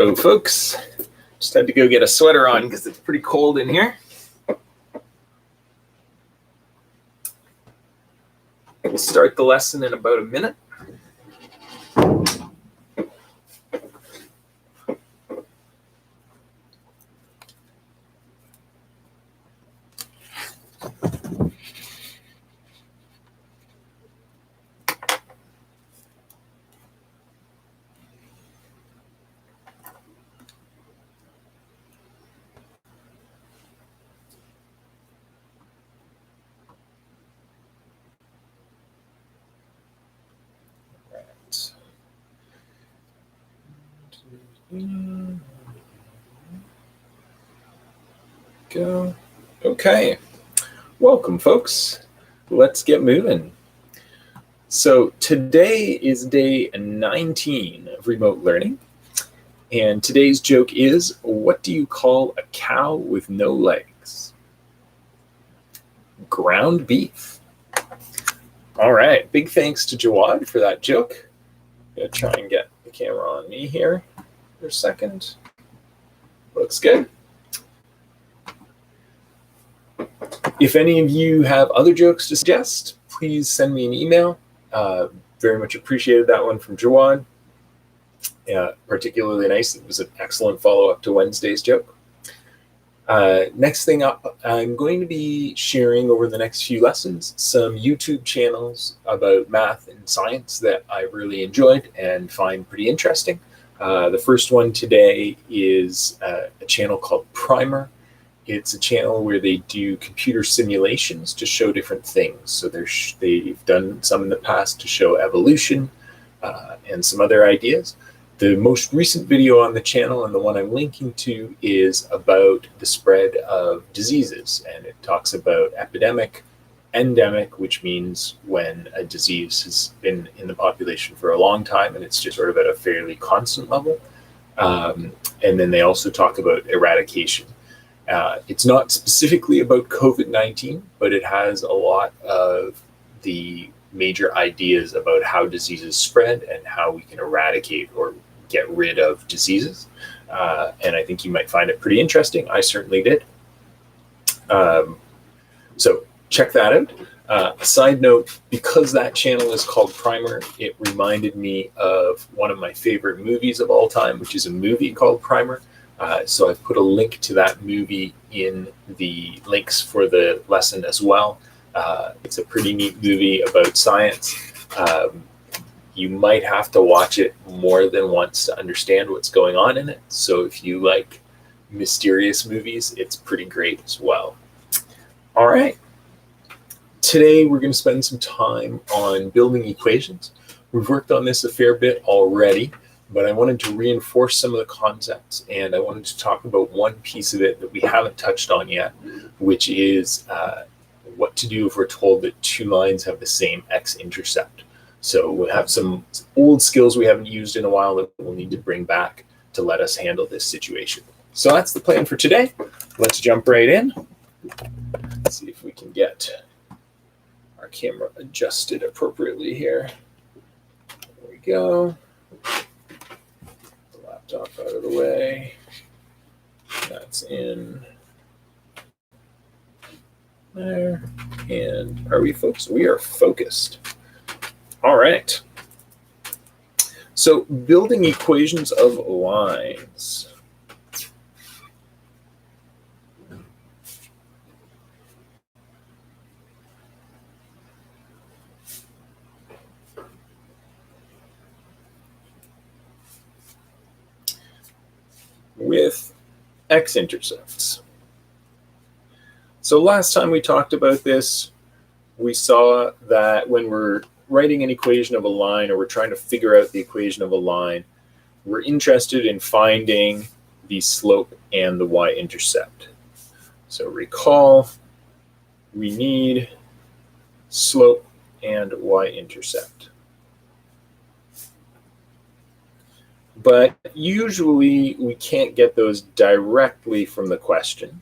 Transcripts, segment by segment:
Hello, folks. Just had to go get a sweater on because it's pretty cold in here. We'll start the lesson in about a minute. Go. Okay. Welcome, folks. Let's get moving. So today is day 19 of remote learning. And today's joke is, what do you call a cow with no legs? Ground beef. All right. Big thanks to Jawad for that joke. I'm going to try and get the camera on me here for a second. Looks good. If any of you have other jokes to suggest, please send me an email. Very much appreciated that one from Jawad. Particularly nice. It was an excellent follow-up to Wednesday's joke. Next thing up, I'm going to be sharing over the next few lessons some YouTube channels about math and science that I really enjoyed and find pretty interesting. The first one today is a channel called Primer. It's a channel where they do computer simulations to show different things. So they've done some in the past to show evolution and some other ideas. The most recent video on the channel, and the one I'm linking to, is about the spread of diseases. And it talks about epidemic, endemic, which means when a disease has been in the population for a long time and it's just sort of at a fairly constant level. And then they also talk about eradication. It's not specifically about COVID-19, but it has a lot of the major ideas about how diseases spread and how we can eradicate or get rid of diseases. And I think you might find it pretty interesting. I certainly did. So check that out. A side note, because that channel is called Primer, it reminded me of one of my favorite movies of all time, which is a movie called Primer. So I've put a link to that movie in the links for the lesson as well. It's a pretty neat movie about science. You might have to watch it more than once to understand what's going on in it. So if you like mysterious movies, it's pretty great as well. All right. Today we're going to spend some time on building equations. We've worked on this a fair bit already, but I wanted to reinforce some of the concepts, and I wanted to talk about one piece of it that we haven't touched on yet, which is what to do if we're told that two lines have the same x-intercept. So we'll have some old skills we haven't used in a while that we'll need to bring back to let us handle this situation. So that's the plan for today. Let's jump right in. Let's see if we can get our camera adjusted appropriately here. There we go. Laptop out of the way. That's in there. And are we focused? We are focused. All right. So building equations of lines. With x-intercepts. So last time we talked about this, we saw that when we're writing an equation of a line, or we're trying to figure out the equation of a line, we're interested in finding the slope and the y-intercept. So recall, we need slope and y-intercept. But usually we can't get those directly from the question.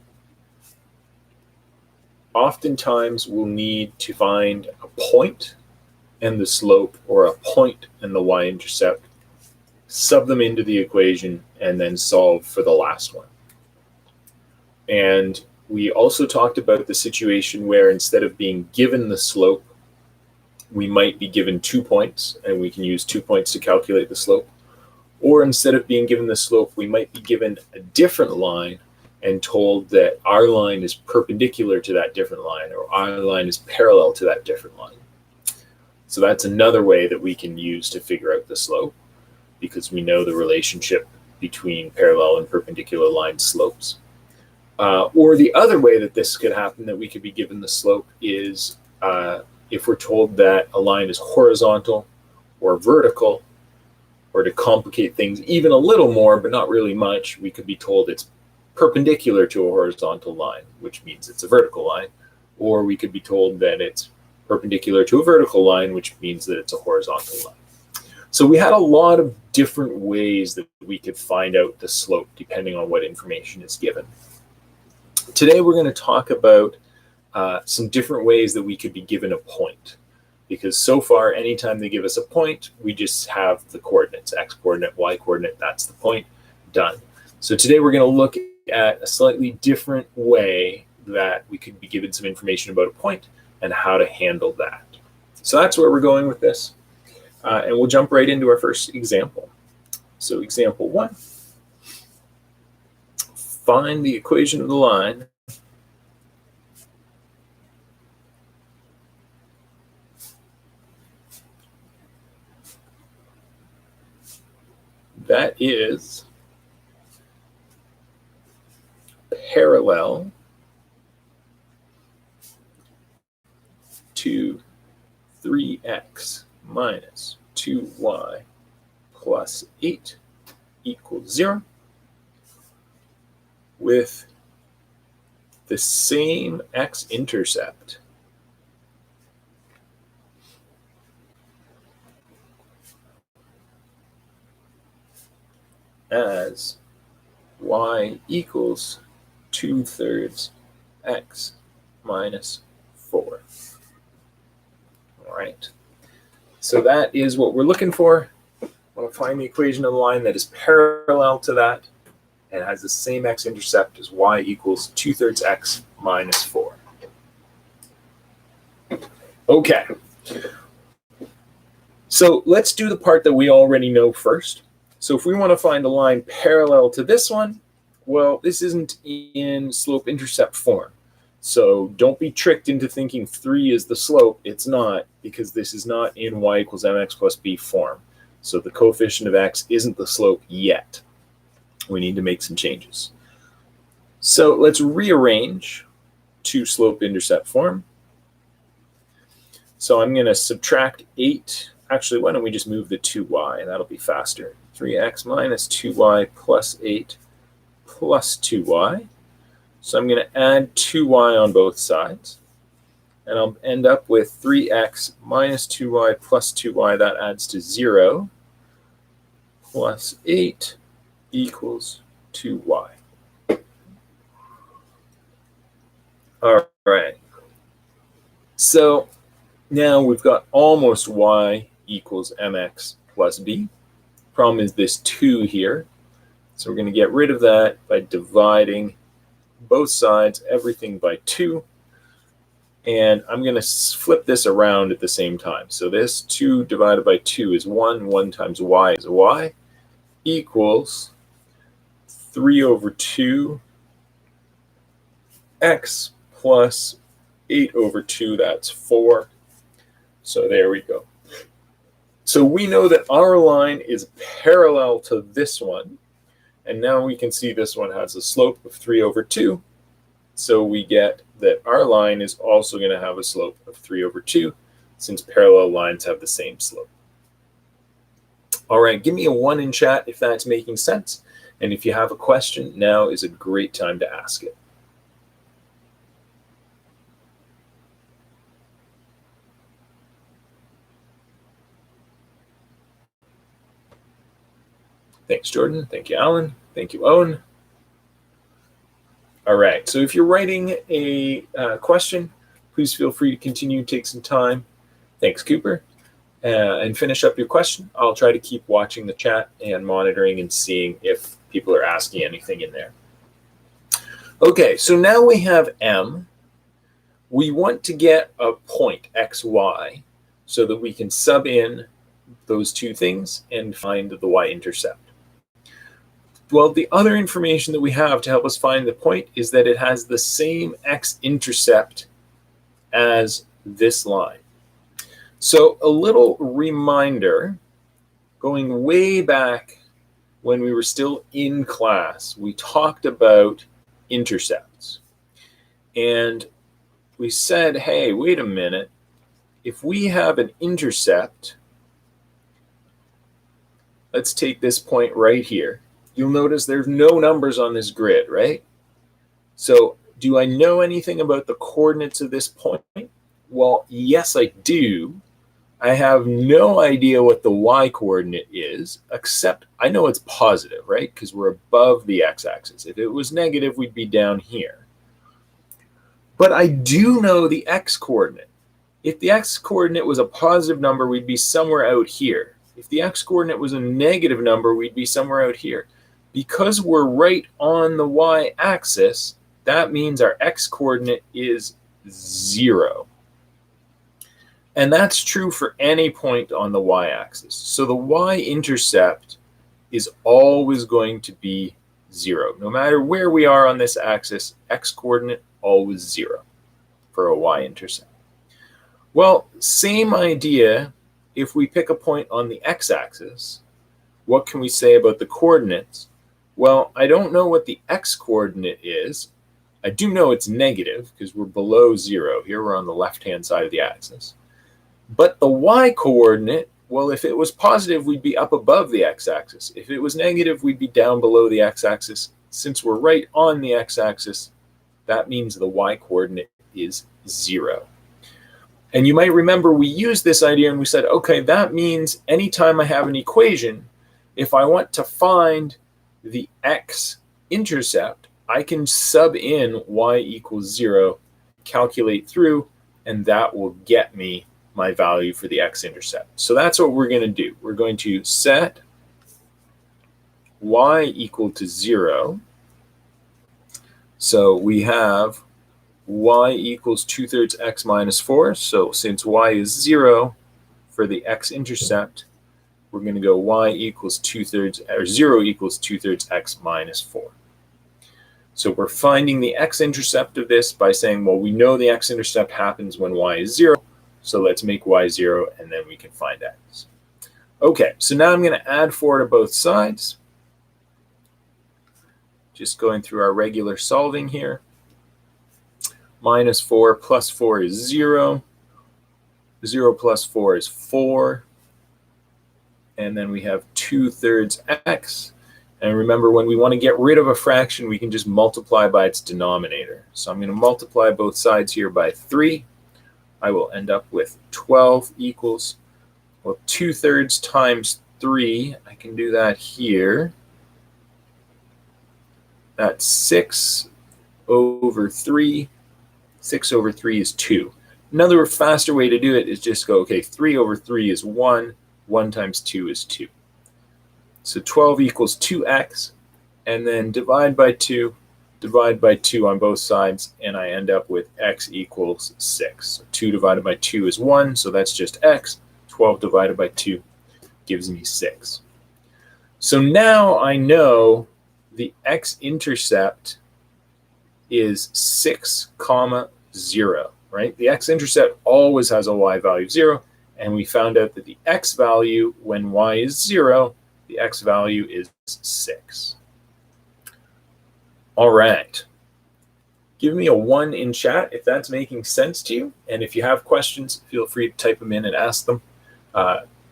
Oftentimes we'll need to find a point and the slope, or a point and the y-intercept, sub them into the equation, and then solve for the last one. And we also talked about the situation where instead of being given the slope, we might be given 2 points, and we can use 2 points to calculate the slope. Or instead of being given the slope, we might be given a different line and told that our line is perpendicular to that different line, or our line is parallel to that different line. So that's another way that we can use to figure out the slope, because we know the relationship between parallel and perpendicular line slopes. Or the other way that this could happen, that we could be given the slope, is if we're told that a line is horizontal or vertical, or to complicate things even a little more, but not really much, we could be told it's perpendicular to a horizontal line, which means it's a vertical line. Or we could be told that it's perpendicular to a vertical line, which means that it's a horizontal line. So we had a lot of different ways that we could find out the slope depending on what information is given. Today we're going to talk about some different ways that we could be given a point. Because so far, anytime they give us a point, we just have the coordinates, x coordinate, y coordinate, that's the point, done. So today we're going to look at a slightly different way that we could be given some information about a point and how to handle that. So that's where we're going with this. And we'll jump right into our first example. So example 1, find the equation of the line that is parallel to 3x minus 2y plus 8 equals 0 with the same x-intercept as y equals 2/3 x minus 4. All right. So that is what we're looking for. I want to find the equation of the line that is parallel to that and has the same x-intercept as y equals 2/3 x minus 4. Okay. So let's do the part that we already know first. So if we want to find a line parallel to this one, well, this isn't in slope-intercept form. So don't be tricked into thinking 3 is the slope. It's not, because this is not in y equals mx plus b form. So the coefficient of x isn't the slope yet. We need to make some changes. So let's rearrange to slope-intercept form. So I'm going to subtract 8. Actually, why don't we just move the 2y? That'll be faster. 3x minus 2y plus 8 plus 2y. So I'm going to add 2y on both sides. And I'll end up with 3x minus 2y plus 2y. That adds to 0 plus 8 equals 2y. All right. So now we've got almost y equals mx plus b. Problem is this 2 here. So we're going to get rid of that by dividing both sides, everything by 2. And I'm going to flip this around at the same time. So this 2 divided by 2 is 1. 1 times y is y equals 3/2 x plus 8/2. That's 4. So there we go. So we know that our line is parallel to this one. And now we can see this one has a slope of 3/2. So we get that our line is also going to have a slope of 3/2, since parallel lines have the same slope. All right, give me a 1 in chat if that's making sense. And if you have a question, now is a great time to ask it. Thanks, Jordan. Thank you, Alan. Thank you, Owen. All right, so if you're writing a question, please feel free to continue, take some time. Thanks, Cooper. and finish up your question. I'll try to keep watching the chat and monitoring and seeing if people are asking anything in there. Okay, so now we have M. We want to get a point, x, y, so that we can sub in those two things and find the y-intercept. Well, the other information that we have to help us find the point is that it has the same x-intercept as this line. So a little reminder, going way back when we were still in class, we talked about intercepts. And we said, hey, wait a minute. If we have an intercept, let's take this point right here. You'll notice there's no numbers on this grid, right? So do I know anything about the coordinates of this point? Well, yes, I do. I have no idea what the y-coordinate is, except I know it's positive, right? Because we're above the x-axis. If it was negative, we'd be down here. But I do know the x-coordinate. If the x-coordinate was a positive number, we'd be somewhere out here. If the x-coordinate was a negative number, we'd be somewhere out here. Because we're right on the y-axis, that means our x-coordinate is 0. And that's true for any point on the y-axis. So the y-intercept is always going to be 0. No matter where we are on this axis, x-coordinate always 0 for a y-intercept. Well, same idea if we pick a point on the x-axis. What can we say about the coordinates? Well, I don't know what the x-coordinate is. I do know it's negative because we're below 0. Here we're on the left-hand side of the axis. But the y-coordinate, well, if it was positive, we'd be up above the x-axis. If it was negative, we'd be down below the x-axis. Since we're right on the x-axis, that means the y-coordinate is 0. And you might remember we used this idea and we said, okay, that means anytime I have an equation, if I want to find the x-intercept, I can sub in y equals 0, calculate through, and that will get me my value for the x-intercept. So that's what we're going to do. We're going to set y equal to 0. So we have y equals 2/3 x minus 4. So since y is 0 for the x-intercept, we're going to go y equals 2/3, or 0 equals 2/3 x minus 4. So we're finding the x-intercept of this by saying, well, we know the x-intercept happens when y is 0. So let's make y 0, and then we can find x. Okay, so now I'm going to add 4 to both sides. Just going through our regular solving here. Minus 4 plus 4 is 0. 0 plus 4 is 4. And then we have 2/3 x. And remember, when we want to get rid of a fraction, we can just multiply by its denominator. So I'm going to multiply both sides here by 3. I will end up with 12 equals, well, 2/3 times 3. I can do that here. That's 6 over 3. 6 over 3 is 2. Another faster way to do it is just go, okay, 3 over 3 is 1. 1 times 2 is 2. So 12 equals 2x, and then divide by 2 on both sides, and I end up with x equals 6. So 2 divided by 2 is 1, so that's just x. 12 divided by 2 gives me 6. So now I know the x-intercept is 6, 0, right? The x-intercept always has a y value of 0, and we found out that the x value when y is 0, the x value is 6. All right. Give me a 1 in chat if that's making sense to you. And if you have questions, feel free to type them in and ask them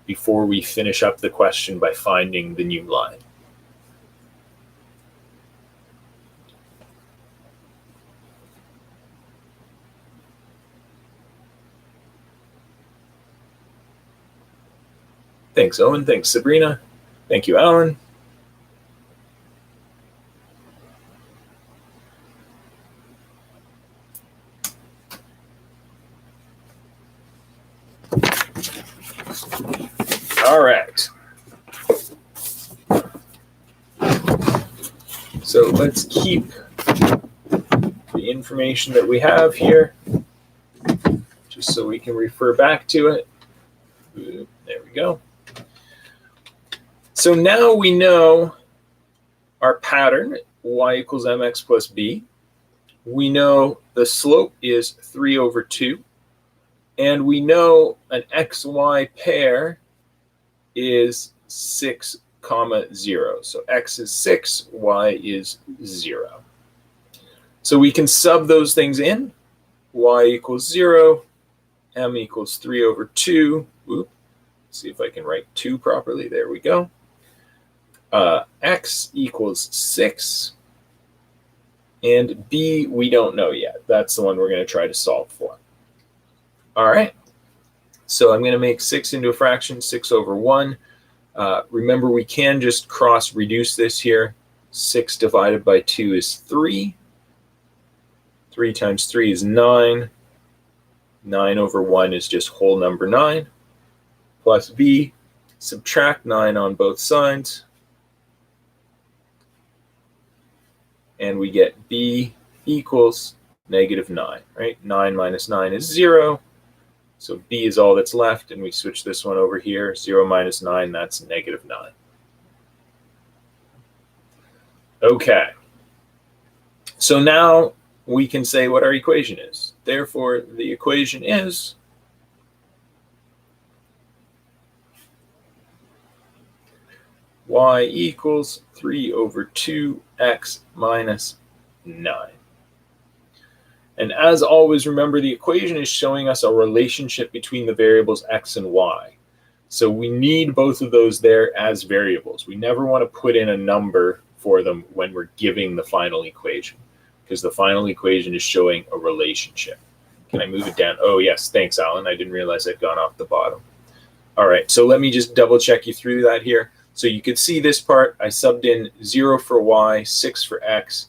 before we finish up the question by finding the new line. Thanks, Owen. Thanks, Sabrina. Thank you, Alan. All right. So let's keep the information that we have here, just so we can refer back to it. There we go. So now we know our pattern, y equals mx plus b. We know the slope is 3 over 2. And we know an xy pair is 6, 0. So x is 6, y is 0. So we can sub those things in. Y equals 0, m equals 3 over 2. Oop. See if I can write 2 properly. There we go. X equals 6. And b, we don't know yet. That's the one we're going to try to solve for. All right. So I'm going to make 6 into a fraction, 6 over 1. Remember, we can just cross reduce this here. 6 divided by 2 is 3. 3 times 3 is 9. 9 over 1 is just whole number 9. Plus b, subtract 9 on both sides. And we get b equals negative 9, right? 9 minus 9 is 0. So b is all that's left, and we switch this one over here. 0 minus 9, that's negative 9. Okay. So now we can say what our equation is. Therefore, the equation is y equals 3 over 2x minus 9. And as always, remember the equation is showing us a relationship between the variables x and y. So we need both of those there as variables. We never want to put in a number for them when we're giving the final equation, because the final equation is showing a relationship. Can I move it down? Oh, yes. Thanks, Alan. I didn't realize I'd gone off the bottom. All right. So let me just double check you through that here. So you could see this part. I subbed in 0 for y, 6 for x,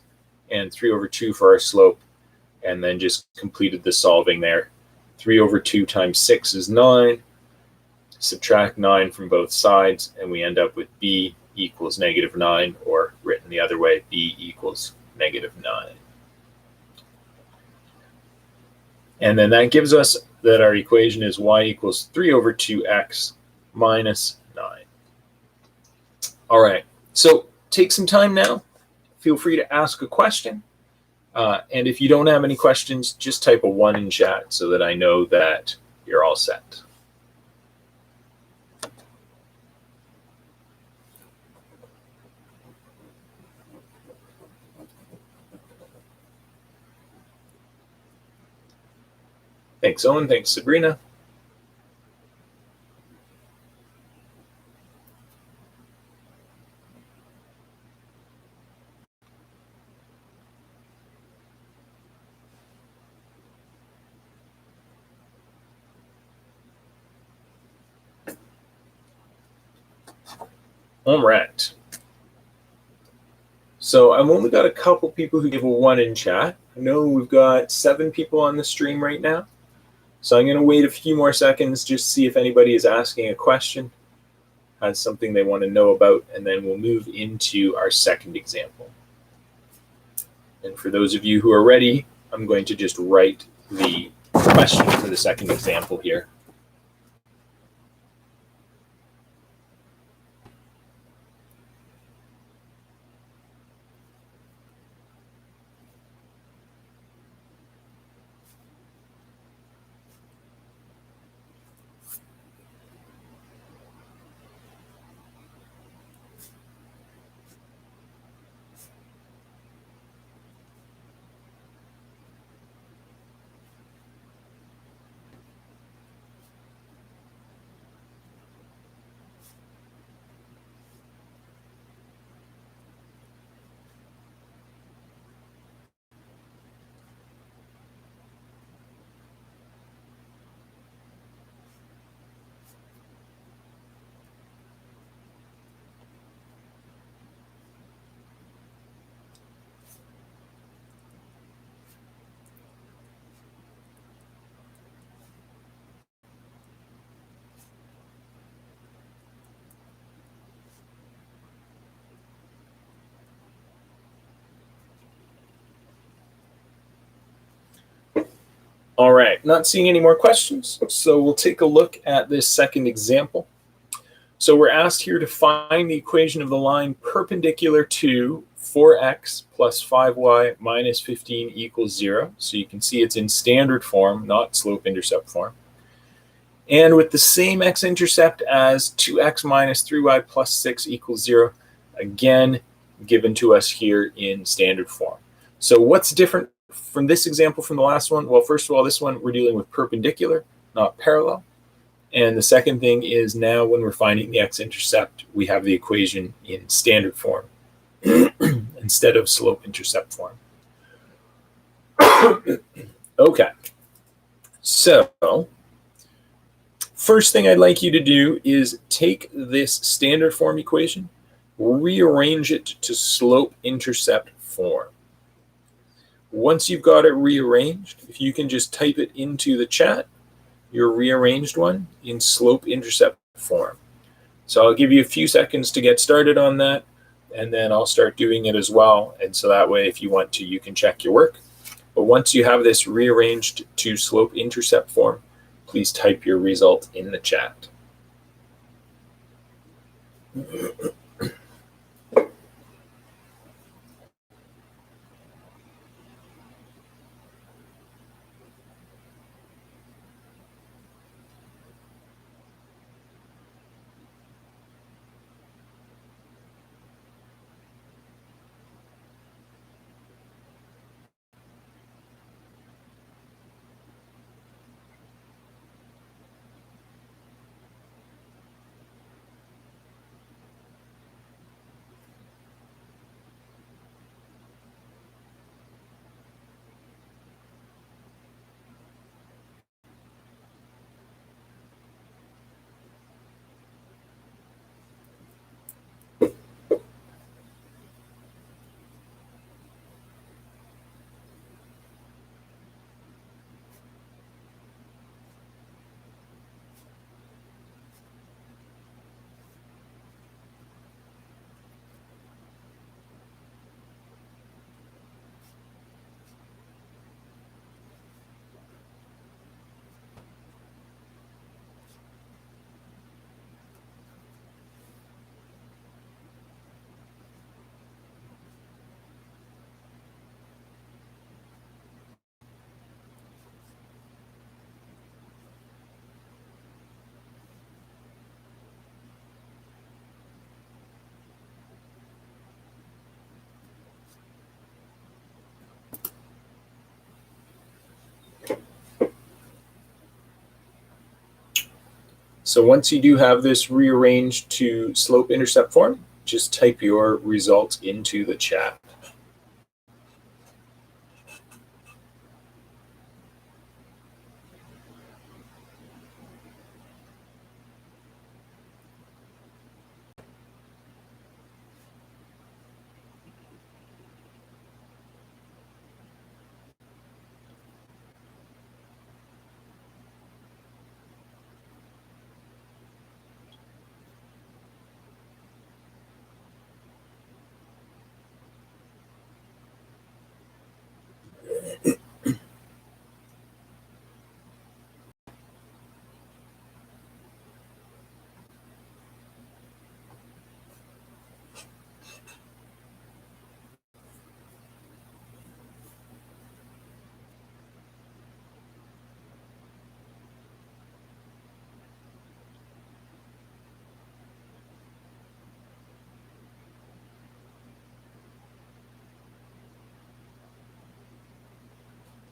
and 3 over 2 for our slope, and then just completed the solving there. 3 over 2 times 6 is 9. Subtract 9 from both sides, and we end up with b equals negative 9, or written the other way, b equals negative 9. And then that gives us that our equation is y equals 3 over 2x minus 9. All right, so take some time now. Feel free to ask a question. And if you don't have any questions, just type a 1 in chat so that I know that you're all set. Thanks, Owen. Thanks, Sabrina. All right. So I've only got a couple people who give a 1 in chat. I know we've got 7 people on the stream right now. So I'm going to wait a few more seconds, just see if anybody is asking a question, has something they want to know about, and then we'll move into our second example. And for those of you who are ready, I'm going to just write the question for the second example here. All right, not seeing any more questions, so we'll take a look at this second example. So we're asked here to find the equation of the line perpendicular to 4x plus 5y minus 15 equals 0. So you can see it's in standard form, not slope-intercept form. And with the same x-intercept as 2x minus 3y plus 6 equals 0, again, given to us here in standard form. So what's different from this example from the last one? Well, first of all, this one we're dealing with perpendicular, not parallel. And the second thing is now when we're finding the x-intercept, we have the equation in standard form instead of slope-intercept form. Okay, so first thing I'd like you to do is take this standard form equation, rearrange it to slope-intercept form. Once you've got it rearranged, if you can just type it into the chat, your rearranged one in slope-intercept form. So I'll give you a few seconds to get started on that, and then I'll start doing it as well. And so that way, if you want to, you can check your work. But once you have this rearranged to slope-intercept form, please type your result in the chat. So once you do have this rearranged to slope-intercept form, just type your result into the chat.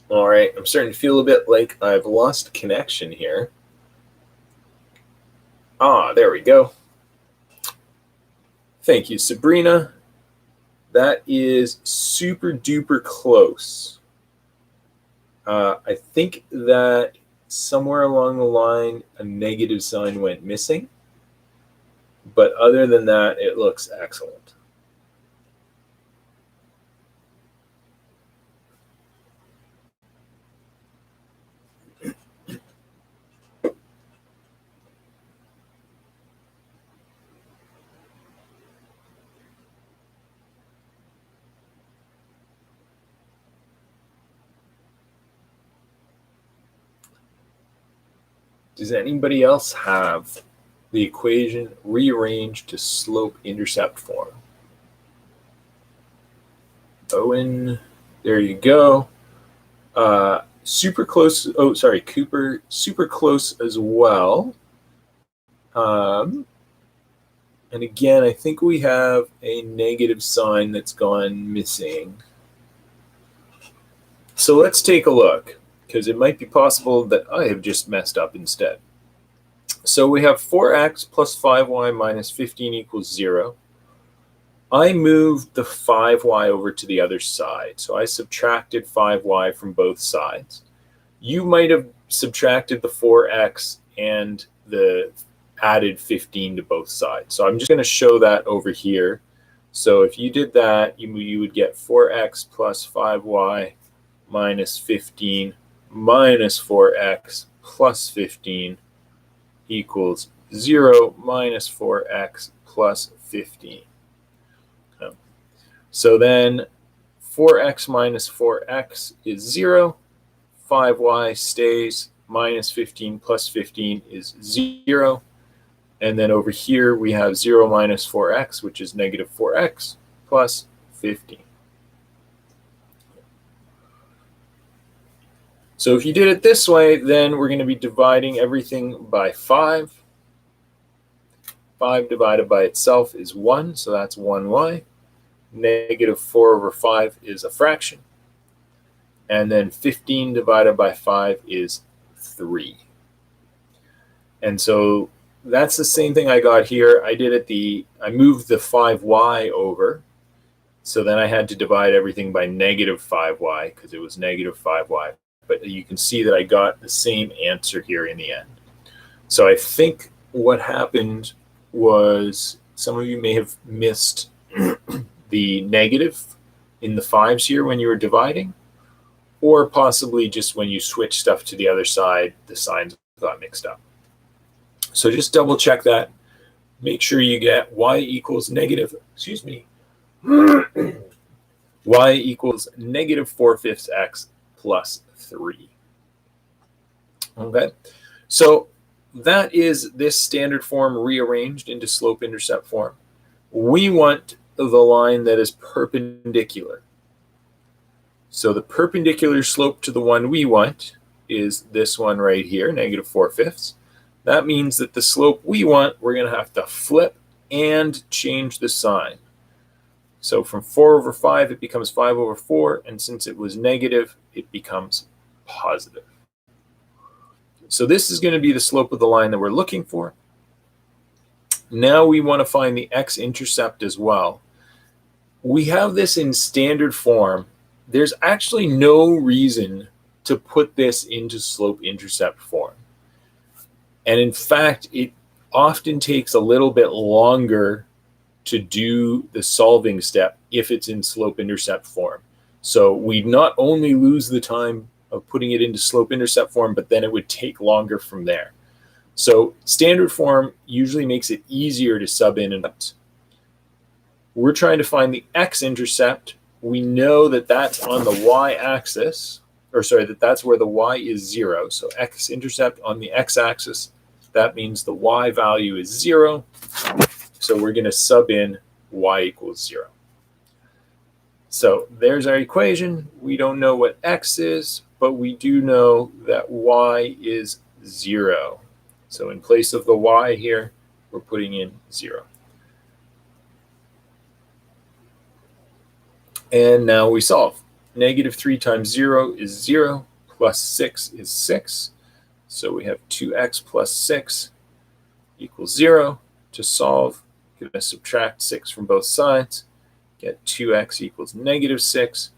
All right, I'm starting to feel a bit like I've lost connection here. Ah, there we go. Thank you, Sabrina. That is super duper close. I think that somewhere along the line, a negative sign went missing. But other than that, it looks excellent. Does anybody else have the equation rearranged to slope-intercept form? Owen, there you go. Super close. Oh, sorry, Cooper, super close as well. And again, I think we have a negative sign that's gone missing. So let's take a look, because it might be possible that I have just messed up instead. So we have 4x plus 5y minus 15 equals 0. I moved the 5y over to the other side. So I subtracted 5y from both sides. You might have subtracted the 4x and the added 15 to both sides. So I'm just going to show that over here. So if you did that, you would get 4x plus 5y minus 15 minus 4x plus 15 equals 0 minus 4x plus 15. So then 4x minus 4x is 0. 5y stays. Minus 15 plus 15 is 0. And then over here we have 0 minus 4x, which is negative 4x plus 15. So if you did it this way, then we're going to be dividing everything by 5. 5 divided by itself is 1, so that's 1y. Negative 4 over 5 is a fraction. And then 15 divided by 5 is 3. And so that's the same thing I got here. I moved the 5y over. So then I had to divide everything by negative 5y because it was negative 5y. But you can see that I got the same answer here in the end. So I think what happened was some of you may have missed the negative in the 5s here when you were dividing, or possibly just when you switch stuff to the other side, the signs got mixed up. So just double check that. Make sure you get y equals negative, y equals negative 4/5 x plus 3. Okay, so that is this standard form rearranged into slope-intercept form. We want the line that is perpendicular. So the perpendicular slope to the one we want is this one right here, negative 4/5. That means that the slope we want, we're going to have to flip and change the sign. So from 4 over 5, it becomes 5 over 4. And since it was negative, it becomes positive. So this is going to be the slope of the line that we're looking for. Now we want to find the x-intercept as well. We have this in standard form. There's actually no reason to put this into slope-intercept form. And in fact, it often takes a little bit longer to do the solving step if it's in slope-intercept form. So we'd not only lose the time of putting it into slope-intercept form, but then it would take longer from there. So standard form usually makes it easier to sub in and out. We're trying to find the x-intercept. We know that that's on the y-axis, or sorry, that's where the y is 0. So x-intercept on the x-axis, that means the y value is 0. So we're going to sub in y equals 0. So there's our equation. We don't know what x is, but we do know that y is 0. So in place of the y here, we're putting in 0. And now we solve. Negative 3 times 0 is 0, plus 6 is 6. So we have 2x plus 6 equals 0. To solve, we're going to subtract 6 from both sides. Get 2x equals negative 6.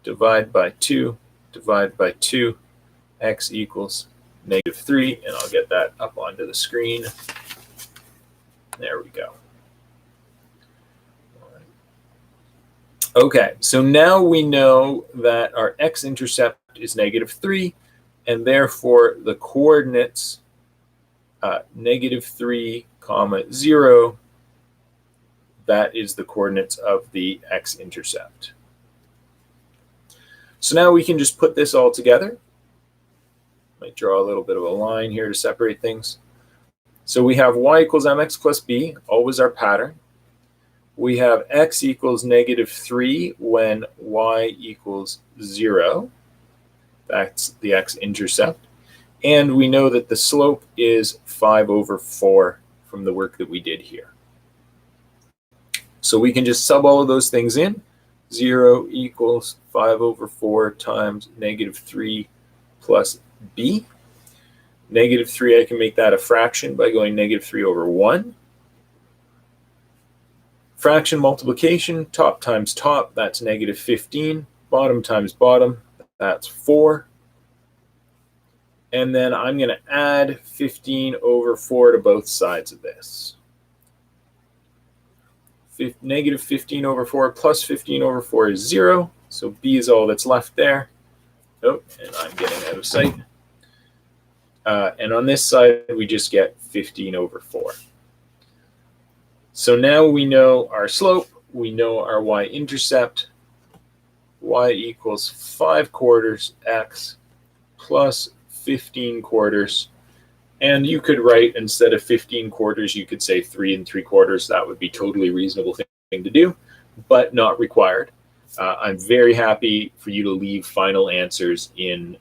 Divide by 2. Divide by 2. X equals negative 3. And I'll get that up onto the screen. There we go. Okay, so now we know that our x-intercept is negative 3, and therefore the coordinates negative 3, 0, that is the coordinates of the x-intercept. So now we can just put this all together. might draw a little bit of a line here to separate things. So we have y equals mx plus b, always our pattern. We have x equals -3 when y equals 0. That's the x-intercept. And we know that the slope is 5/4 from the work that we did here. So we can just sub all of those things in. 0 equals 5/4 times -3 plus b. -3, I can make that a fraction by going -3/1. Fraction multiplication, top times top, that's -15. Bottom times bottom, that's 4. And then I'm going to add 15/4 to both sides of this. -15/4 plus 15/4 is 0. So b is all that's left there. Oh, and I'm getting out of sight. And on this side, we just get 15/4. So now we know our slope, we know our y-intercept. Y equals 5/4 x plus 15/4. And you could write, instead of 15/4, you could say 3 3/4. That would be totally reasonable thing to do, but not required. I'm very happy for you to leave final answers in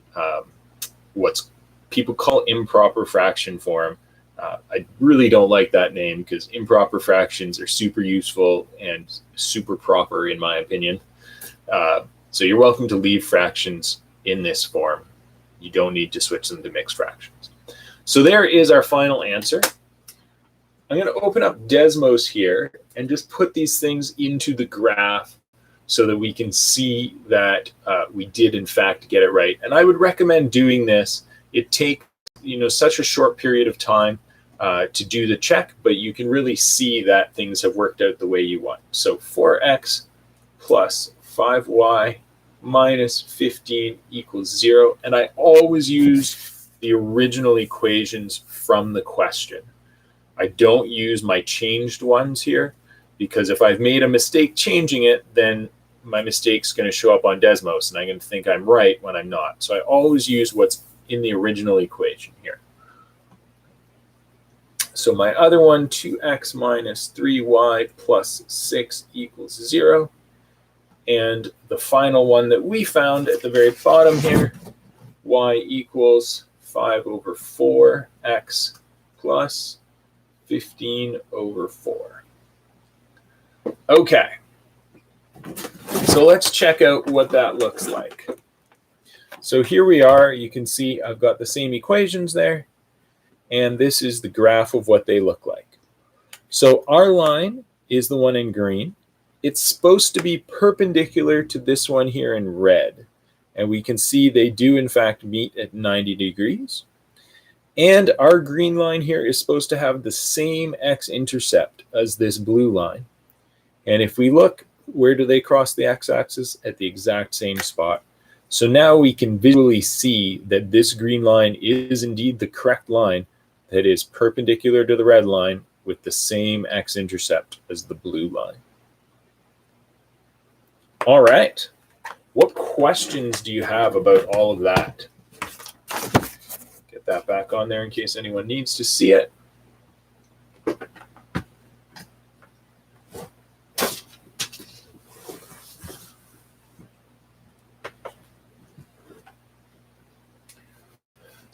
what's people call improper fraction form. I really don't like that name because improper fractions are super useful and super proper in my opinion. So you're welcome to leave fractions in this form. You don't need to switch them to mixed fractions. So there is our final answer. I'm going to open up Desmos here and just put these things into the graph so that we can see that we did in fact get it right. And I would recommend doing this. It takes such a short period of time to do the check, but you can really see that things have worked out the way you want. So 4x plus 5y minus 15 equals 0. And I always use the original equations from the question. I don't use my changed ones here because if I've made a mistake changing it, then my mistake's going to show up on Desmos and I'm going to think I'm right when I'm not. So I always use what's in the original equation here. So my other one, 2x minus 3y plus 6 equals 0. And the final one that we found at the very bottom here, y equals 5/4x plus 15/4. Okay, so let's check out what that looks like. So here we are. You can see I've got the same equations there. And this is the graph of what they look like. So our line is the one in green. It's supposed to be perpendicular to this one here in red. And we can see they do in fact meet at 90 degrees. And our green line here is supposed to have the same x-intercept as this blue line. And if we look, where do they cross the x-axis? At the exact same spot. So now we can visually see that this green line is indeed the correct line that is perpendicular to the red line with the same x-intercept as the blue line. All right. What questions do you have about all of that? Get that back on there in case anyone needs to see it.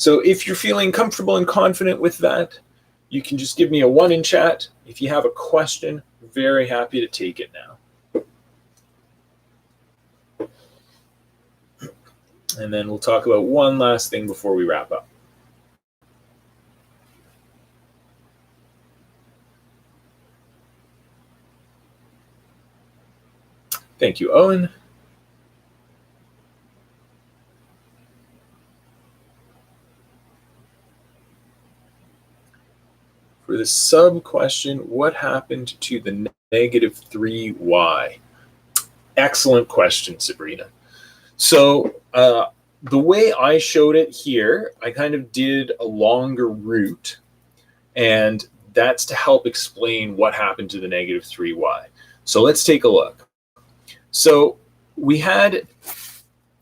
So if you're feeling comfortable and confident with that, you can just give me a 1 in chat. If you have a question, very happy to take it now. And then we'll talk about one last thing before we wrap up. Thank you, Owen. For the sub question, what happened to the -3y? Excellent question, Sabrina. So the way I showed it here, I kind of did a longer route, and that's to help explain what happened to the -3y. So let's take a look. So we had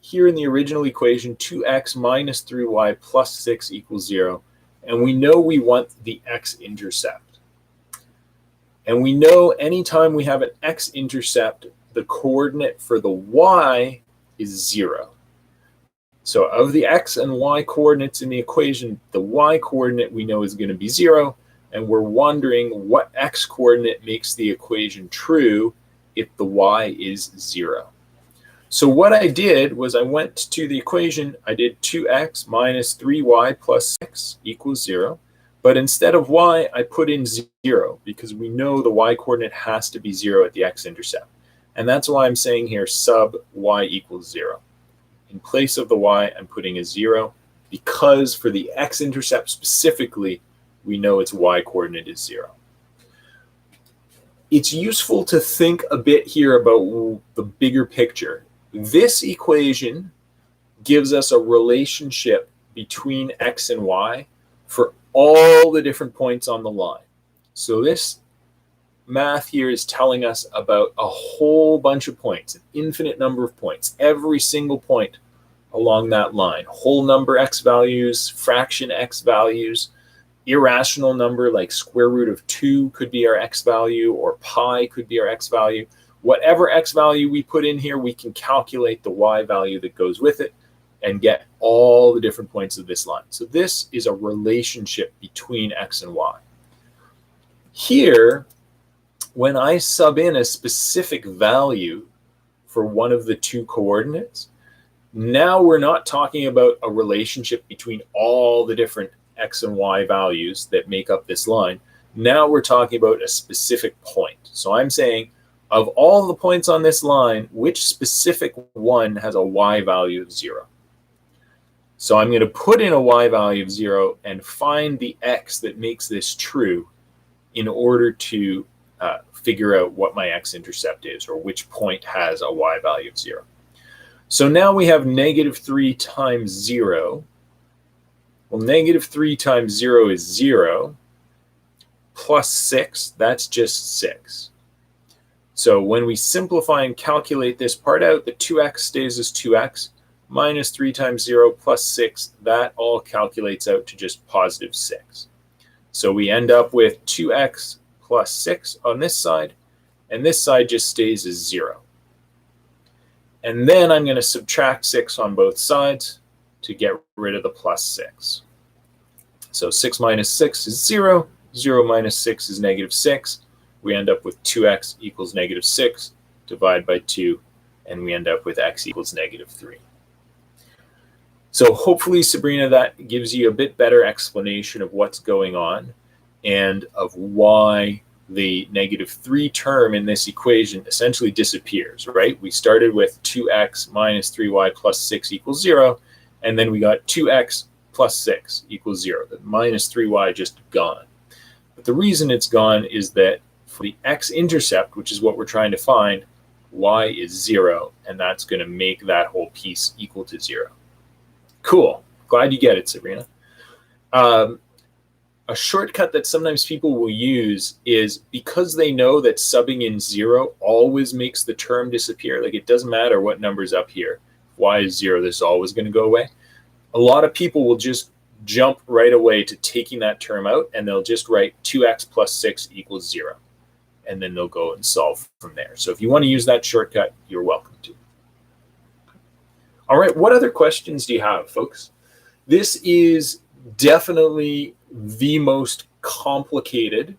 here in the original equation, 2x minus 3y plus 6 equals 0. And we know we want the x-intercept. And we know anytime we have an x-intercept, the coordinate for the y is 0. So of the x and y coordinates in the equation, the y coordinate we know is going to be 0. And we're wondering what x coordinate makes the equation true if the y is 0. So what I did was I went to the equation, I did 2x minus 3y plus 6 equals 0. But instead of y, I put in 0 because we know the y coordinate has to be 0 at the x-intercept. And that's why I'm saying here sub y equals 0. In place of the y, I'm putting a 0 because for the x-intercept specifically, we know its y coordinate is 0. It's useful to think a bit here about the bigger picture. This equation gives us a relationship between x and y for all the different points on the line. So this math here is telling us about a whole bunch of points, an infinite number of points, every single point along that line, whole number x values, fraction x values, irrational number like square root of 2 could be our x value, or pi could be our x value. Whatever x value we put in here, we can calculate the y value that goes with it and get all the different points of this line. So this is a relationship between x and y. Here, when I sub in a specific value for one of the two coordinates, now we're not talking about a relationship between all the different x and y values that make up this line. Now we're talking about a specific point. So I'm saying, of all the points on this line, which specific one has a y value of 0? So I'm going to put in a y value of 0 and find the x that makes this true in order to figure out what my x-intercept is, or which point has a y value of 0. So now we have negative 3 times 0. Well, negative 3 times 0 is 0. Plus 6, that's just 6. So when we simplify and calculate this part out, the 2x stays as 2x. Minus 3 times 0 plus 6, that all calculates out to just positive 6. So we end up with 2x plus 6 on this side, and this side just stays as 0. And then I'm going to subtract 6 on both sides to get rid of the plus 6. So 6 minus 6 is 0. 0 minus 6 is negative 6. We end up with 2x equals negative 6. Divide by 2, and we end up with x equals negative 3. So hopefully, Sabrina, that gives you a bit better explanation of what's going on and of why the negative 3 term in this equation essentially disappears, right? We started with 2x minus 3y plus 6 equals 0, and then we got 2x plus 6 equals 0. The minus 3y just gone. But the reason it's gone is that for the x-intercept, which is what we're trying to find, y is 0, and that's going to make that whole piece equal to 0. Cool. Glad you get it, Sabrina. A shortcut that sometimes people will use is because they know that subbing in 0 always makes the term disappear. Like, it doesn't matter what number's up here. Y is 0, this is always going to go away. A lot of people will just jump right away to taking that term out, and they'll just write 2x plus 6 equals 0. And then they'll go and solve from there. So if you want to use that shortcut, you're welcome to. All right, what other questions do you have, folks? This is definitely the most complicated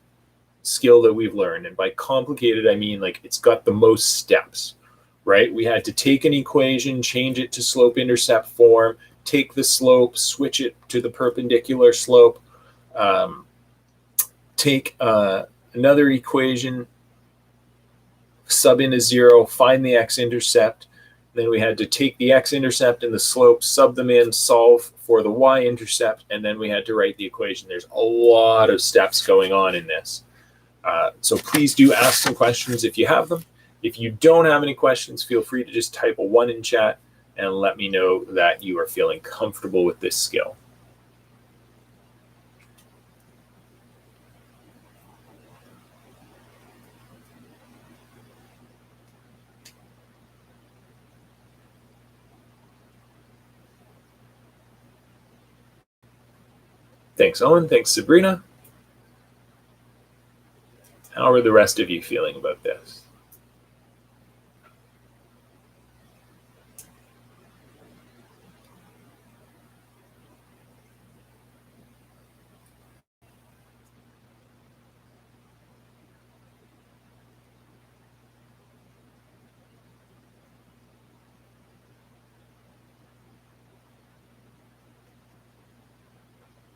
skill that we've learned. And by complicated, I mean like it's got the most steps, right? We had to take an equation, change it to slope-intercept form, take the slope, switch it to the perpendicular slope, take another equation, sub in a 0, find the x-intercept. Then we had to take the x-intercept and the slope, sub them in, solve for the y-intercept, and then we had to write the equation. There's a lot of steps going on in this. So please do ask some questions if you have them. If you don't have any questions, feel free to just type a 1 in chat and let me know that you are feeling comfortable with this skill. Thanks, Owen. Thanks, Sabrina. How are the rest of you feeling about this?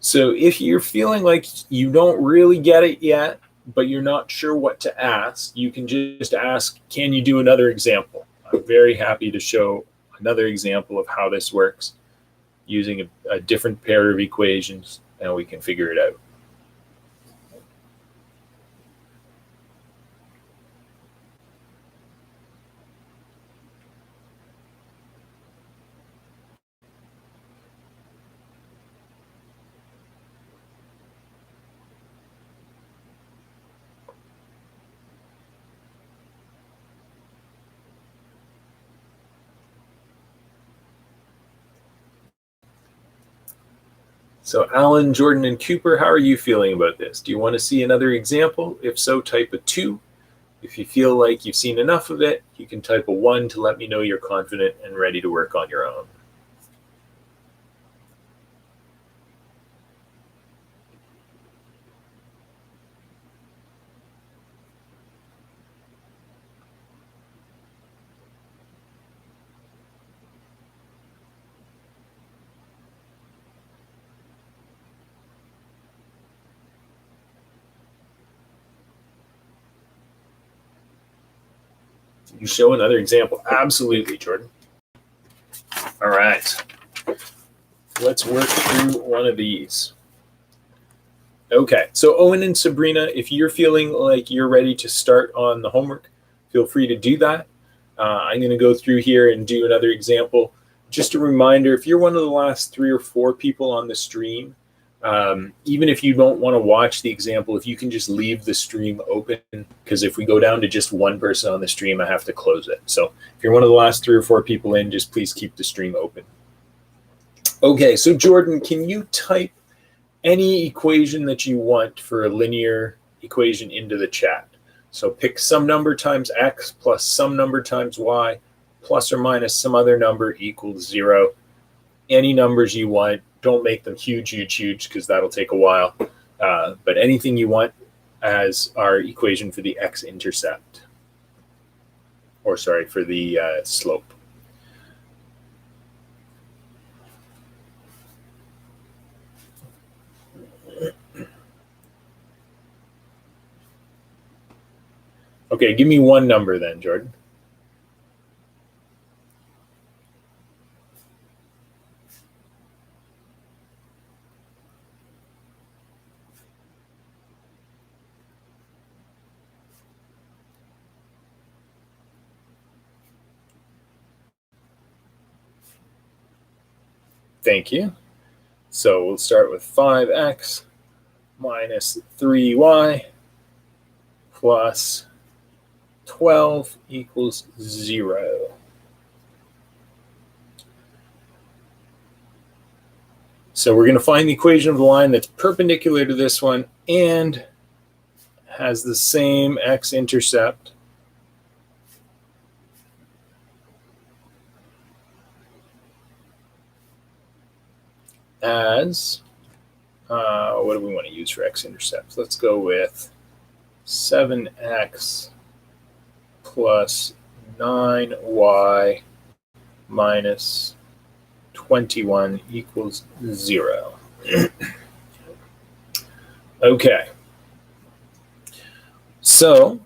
So if you're feeling like you don't really get it yet, but you're not sure what to ask, you can just ask, can you do another example? I'm very happy to show another example of how this works using a different pair of equations, and we can figure it out. So Alan, Jordan, and Cooper, how are you feeling about this? Do you want to see another example? If so, type a 2. If you feel like you've seen enough of it, you can type a 1 to let me know you're confident and ready to work on your own. You show another example. Absolutely, Jordan. All right. Let's work through one of these. Okay, so Owen and Sabrina, if you're feeling like you're ready to start on the homework, feel free to do that. I'm going to go through here and do another example. Just a reminder, if you're one of the last 3 or 4 people on the stream, even if you don't want to watch the example, if you can just leave the stream open, because if we go down to just one person on the stream, I have to close it. So if you're one of the last 3 or 4 people in, just please keep the stream open. Okay, so Jordan, can you type any equation that you want for a linear equation into the chat? So pick some number times x plus some number times y plus or minus some other number equals 0. Any numbers you want. Don't make them huge, huge, huge, because that'll take a while. But anything you want as our equation for the x-intercept. Or sorry, for the slope. Okay, give me one number then, Jordan. Thank you. So we'll start with 5x minus 3y plus 12 equals 0. So we're going to find the equation of the line that's perpendicular to this one and has the same x-intercept as, what do we want to use for x-intercepts? Let's go with 7x plus 9y minus 21 equals 0. Okay. So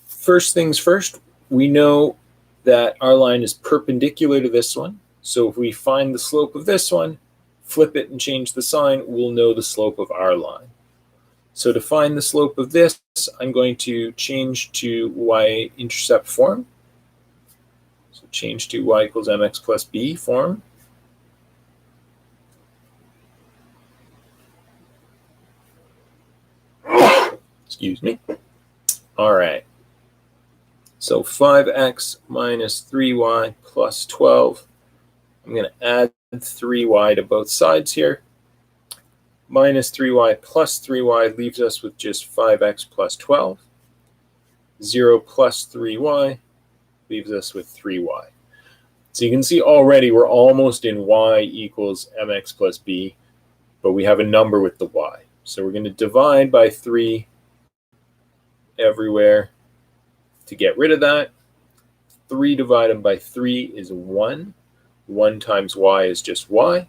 first things first, we know that our line is perpendicular to this one. So if we find the slope of this one, flip it and change the sign, we'll know the slope of our line. So to find the slope of this, I'm going to change to y-intercept form. So change to y equals mx plus b form. Excuse me. All right. So 5x minus 3y plus 12. I'm going to add 3y to both sides here. Minus 3y plus 3y leaves us with just 5x plus 12. 0 plus 3y leaves us with 3y. So you can see already we're almost in y equals mx plus b, but we have a number with the y. So we're going to divide by 3 everywhere to get rid of that. 3 divided by 3 is 1. 1 times y is just y.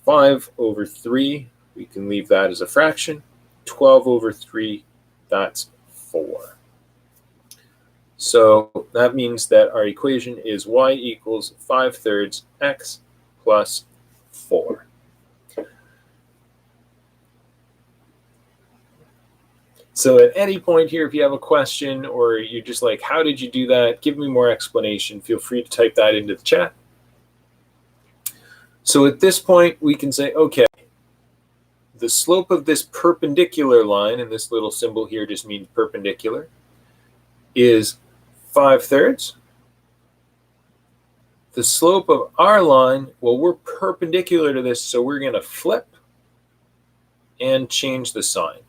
5 over 3, we can leave that as a fraction. 12 over 3, that's 4. So that means that our equation is y equals 5/3 x plus 4. So at any point here, if you have a question or you're just like, how did you do that? Give me more explanation. Feel free to type that into the chat. So at this point, we can say, okay, the slope of this perpendicular line, and this little symbol here just means perpendicular, is 5/3. The slope of our line, well, we're perpendicular to this, so we're going to flip and change the sign.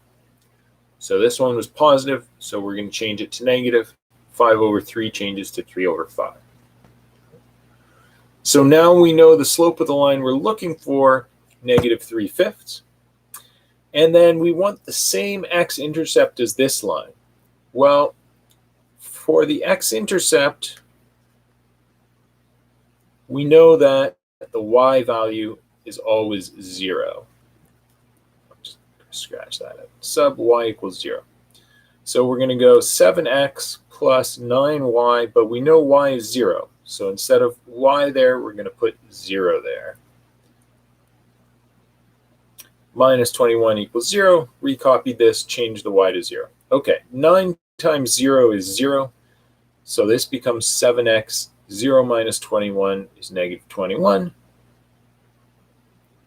So this one was positive, so we're going to change it to negative. 5 over 3 changes to 3 over 5. So now we know the slope of the line we're looking for, negative 3/5. And then we want the same x-intercept as this line. Well, for the x-intercept, we know that the y value is always 0. Just scratch that out. Sub y equals 0. So we're going to go 7x plus 9y, but we know y is 0. So instead of y there, we're going to put 0 there. Minus 21 equals 0. Recopy this, change the y to 0. Okay, 9 times 0 is 0. So this becomes 7x. 0 minus 21 is negative 21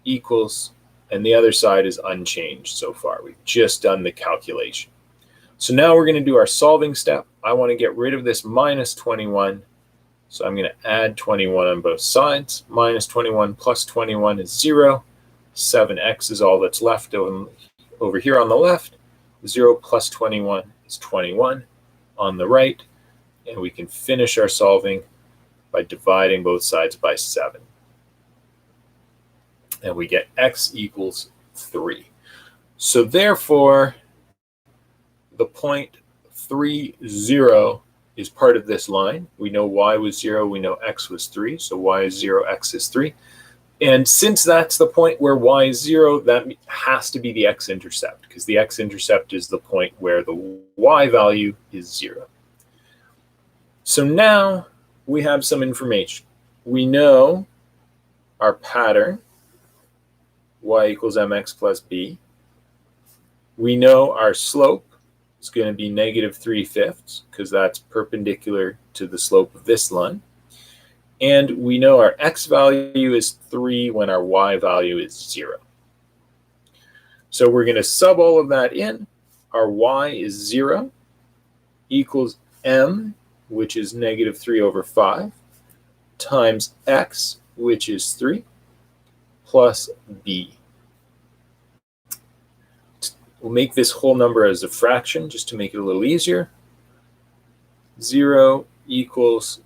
equals, and the other side is unchanged so far. We've just done the calculation. So now we're going to do our solving step. I want to get rid of this minus 21. So I'm going to add 21 on both sides. Minus 21 plus 21 is 0. 7x is all that's left over here on the left. 0 plus 21 is 21 on the right. And we can finish our solving by dividing both sides by 7. And we get x equals 3. So therefore, the point 3, 0 is part of this line. We know y was 0, we know x was 3, so y is 0, x is 3. And since that's the point where y is 0, that has to be the x-intercept, because the x-intercept is the point where the y value is 0. So now we have some information. We know our pattern, y equals mx plus b. We know our slope is going to be negative 3/5, because that's perpendicular to the slope of this line. And we know our x value is 3 when our y value is 0. So we're going to sub all of that in. Our y is 0 equals m, which is negative 3 over 5, times x, which is 3, plus b. We'll make this whole number as a fraction just to make it a little easier. 0 equals,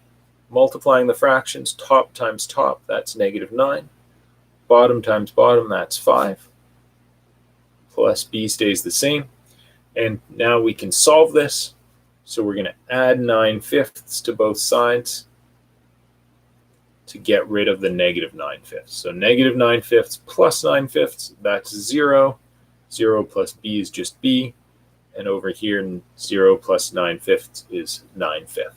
multiplying the fractions, top times top, that's negative 9. Bottom times bottom, that's 5. Plus b stays the same. And now we can solve this. So we're going to add 9/5 to both sides to get rid of the negative 9/5. So negative 9/5 plus 9/5, that's 0. 0 plus b is just b. And over here, 0 plus 9/5 is 9/5.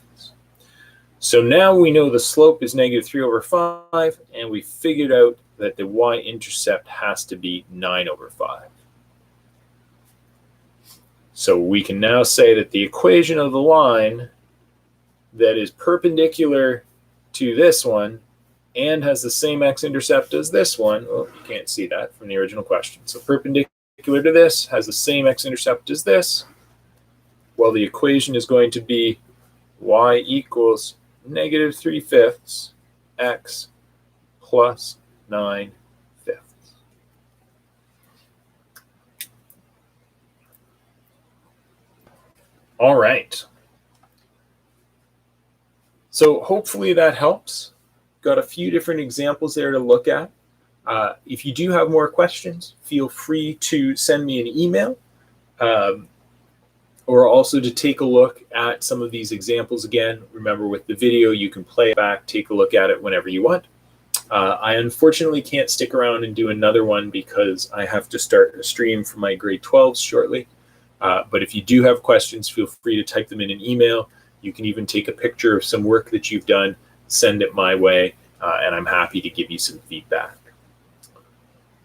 So now we know the slope is negative 3 over 5, and we figured out that the y-intercept has to be 9 over 5. So we can now say that the equation of the line that is perpendicular to this one and has the same x-intercept as this one, well, you can't see that from the original question. So perpendicular to this has the same x-intercept as this. Well, the equation is going to be y equals negative 3/5 x plus 9/5. All right. So hopefully that helps. Got a few different examples there to look at. If you do have more questions, feel free to send me an email, or also to take a look at some of these examples again. Remember, with the video, you can play it back, take a look at it whenever you want. I unfortunately can't stick around and do another one because I have to start a stream for my grade 12s shortly. But if you do have questions, feel free to type them in an email. You can even take a picture of some work that you've done, send it my way, and I'm happy to give you some feedback.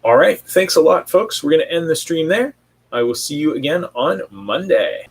All right, thanks a lot, folks. We're going to end the stream there. I will see you again on Monday.